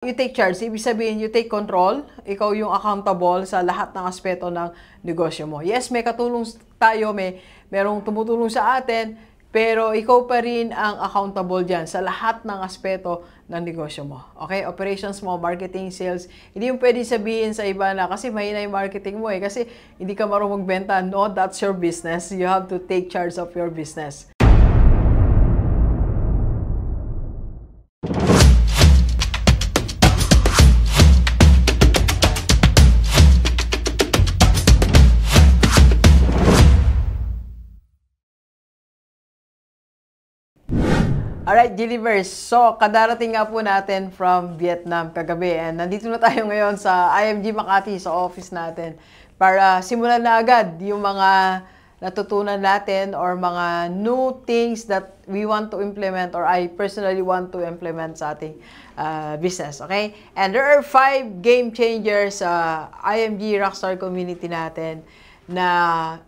You take charge, ibig sabihin, you take control, ikaw yung accountable sa lahat ng aspeto ng negosyo mo. Yes, may katulong tayo, merong tumutulong sa atin, pero ikaw pa rin ang accountable dyan sa lahat ng aspeto ng negosyo mo. Okay? Operations mo, marketing, sales, hindi yung pwede sabihin sa iba na kasi mahina yung marketing mo kasi hindi ka marunong magbenta. No, that's your business. You have to take charge of your business. Alright, Gilivers. So, kadarating nga po natin from Vietnam kagabi. And nandito na tayo ngayon sa IMG Makati, sa office natin, para simulan na agad yung mga natutunan natin or mga new things that we want to implement or I personally want to implement sa ating business. Okay? And there are 5 game changers sa IMG Rockstar community natin na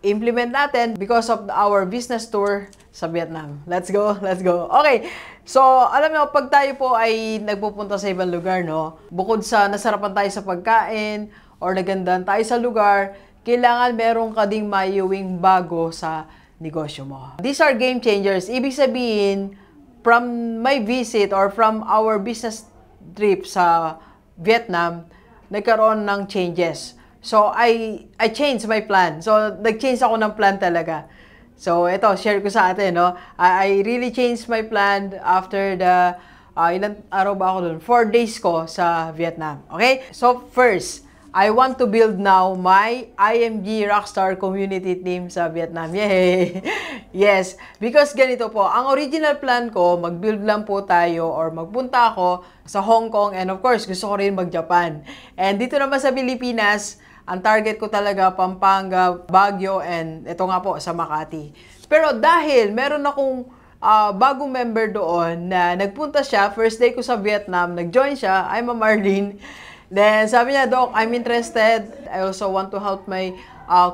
implement natin because of our business tour sa Vietnam. Let's go, let's go. Okay, so alam mo, pag tayo po ay nagpupunta sa ibang lugar, no, bukod sa nasarapan tayo sa pagkain or nagandahan tayo sa lugar, kailangan meron ka ding mayuwing bago sa negosyo mo. These are game changers. Ibig sabihin, from my visit or from our business trip sa Vietnam, nagkaroon ng changes. So, I changed my plan. So, nag-change ako ng plan talaga. So, ito, share ko sa atin, no? I really changed my plan after the, ilang araw ba ako dun? 4 days ko sa Vietnam. Okay? So, first, I want to build now my IMG Rockstar community team sa Vietnam. Yay! Yes, because ganito po, ang original plan ko, mag-build lang po tayo or magpunta ako sa Hong Kong and of course, gusto ko rin mag-Japan. And dito naman sa Pilipinas, ang target ko talaga, Pampanga, Baguio, and ito nga po, sa Makati. Pero dahil meron akong bagong member doon na nagpunta siya, first day ko sa Vietnam, nag-join siya, I'm a Marlene. Then sabi niya, Doc, I'm interested. I also want to help my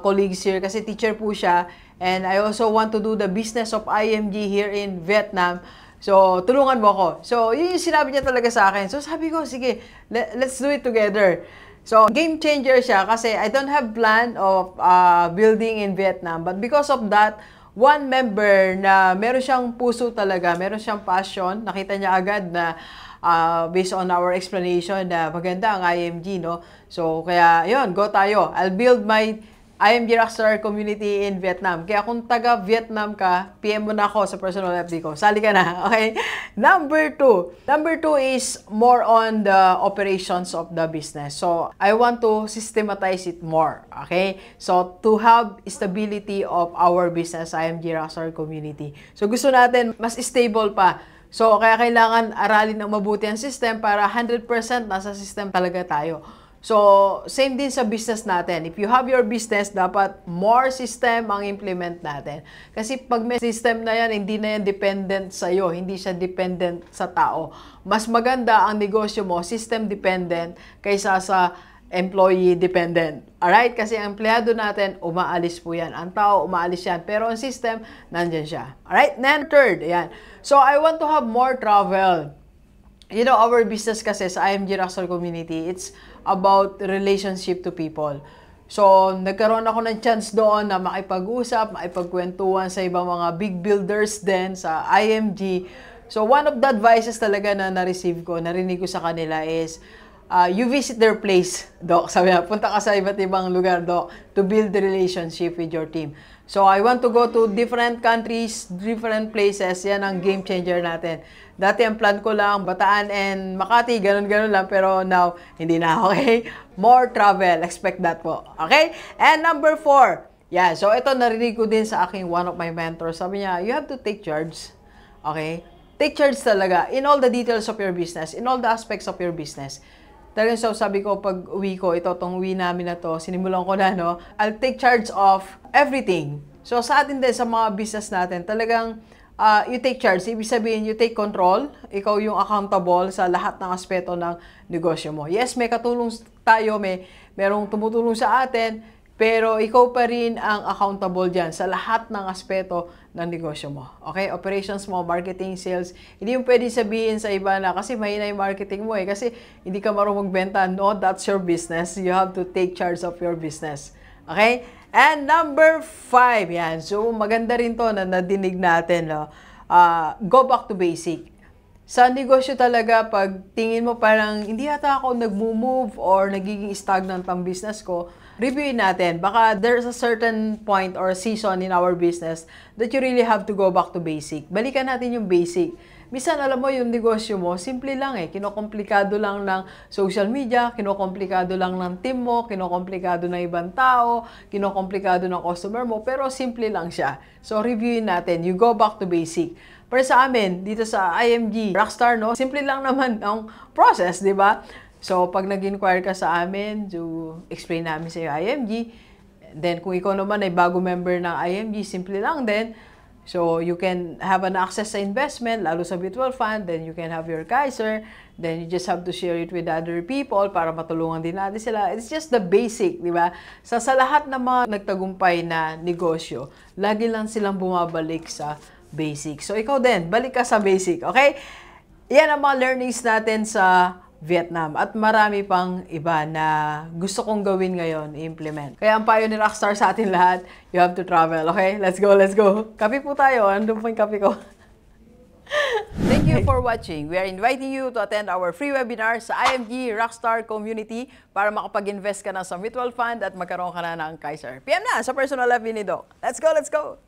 colleagues here kasi teacher po siya. And I also want to do the business of IMG here in Vietnam. So, tulungan mo ako. So, yun yung sinabi niya talaga sa akin. So, sabi ko, sige, let's do it together. So, game changer siya kasi I don't have plan of building in Vietnam. But because of that, one member na meron siyang puso talaga, meron siyang passion, nakita niya agad na based on our explanation na maganda ang IMG, no? So, kaya yun, go tayo. I'll build my IMG Rockstar community in Vietnam. Kaya kung taga-Vietnam ka, PM mo na ako sa personal FB ko. Sali ka na, okay? Number 2. Number 2 is more on the operations of the business. So, I want to systematize it more, okay? So, to have stability of our business, IMG Rockstar community. So, gusto natin mas stable pa. So, kaya kailangan aralin ng mabuti ang system para 100% nasa system talaga tayo. So, same din sa business natin. If you have your business, dapat more system ang implement natin. Kasi pag may system na yan, hindi na yan dependent sa'yo. Hindi siya dependent sa tao. Mas maganda ang negosyo mo, system dependent, kaysa sa employee dependent. Alright? Kasi ang empleyado natin, umaalis po yan. Ang tao, umaalis yan. Pero ang system, nandyan siya. Alright? Then, third, ayan. So, I want to have more travel. You know, our business kasi sa IMG Rockstar community, it's about relationship to people. So, nagkaroon ako ng chance doon na makipag-usap, makipagkwentuhan sa ibang mga big builders din sa IMG. So, one of the advices talaga na na-receive ko, narinig ko sa kanila is, you visit their place, Doc. Sabi na, punta ka sa iba't ibang lugar, Doc, to build the relationship with your team. So, I want to go to different countries, different places. Yan ang game changer natin. Dati ang plan ko lang, Bataan and Makati, ganun-ganun lang. Pero now, hindi na, okay? More travel. Expect that po. Okay? And number 4. Yeah, so ito narinig ko din sa aking one of my mentors. Sabi niya, you have to take charge. Okay? Take charge talaga in all the details of your business, in all the aspects of your business. Talagang so sabi ko, pag uwi ko, itong uwi namin na to, sinimulan ko na, no? I'll take charge of everything. So, sa atin din, sa mga business natin, talagang you take charge. Ibig sabihin, you take control. Ikaw yung accountable sa lahat ng aspeto ng negosyo mo. Yes, may katulong tayo, merong tumutulong sa atin, pero ikaw pa rin ang accountable dyan sa lahat ng aspeto ng negosyo mo. Okay? Operations mo, marketing, sales. Hindi yung pwede sabihin sa iba na kasi mahina yung marketing mo kasi hindi ka marunong magbenta. No, that's your business. You have to take charge of your business. Okay? And number 5, yan. So, maganda rin to na nadinig natin. No? Go back to basic. Sa negosyo talaga, pag tingin mo parang hindi yata ako nag-move or nagiging stagnant ang business ko, reviewin natin. Baka there's a certain point or season in our business that you really have to go back to basic. Balikan natin yung basic. Minsan, alam mo, yung negosyo mo, simple lang Kinokomplikado lang ng social media, kinokomplikado lang ng team mo, kinokomplikado ng ibang tao, kinokomplikado ng customer mo, pero simple lang siya. So, reviewin natin. You go back to basic. Pero sa amin, dito sa IMG, Rockstar, no? Simple lang naman ang process, di ba? So, pag nag-inquire ka sa amin, explain namin sa iyo IMG. Then, kung ikaw naman ay bago member ng IMG, simple lang din. So, you can have an access sa investment, lalo sa mutual fund. Then, you can have your Kaiser. Then, you just have to share it with other people para matulungan din natin sila. It's just the basic, di ba? Sa lahat ng mga nagtagumpay na negosyo, lagi lang silang bumabalik sa basic. So, ikaw din, balik ka sa basic, okay? Yan ang mga learnings natin sa Vietnam. At marami pang iba na gusto kong gawin ngayon, i-implement. Kaya ang payo ni Rockstar sa atin lahat, you have to travel, okay? Let's go, let's go. Kape po tayo. Andun po yung kape ko. Thank you for watching. We are inviting you to attend our free webinar sa IMG Rockstar Community para makapag-invest ka na sa mutual fund at magkaroon ka na ng Kaiser. PM na sa personal FB ni Doc. Let's go, let's go!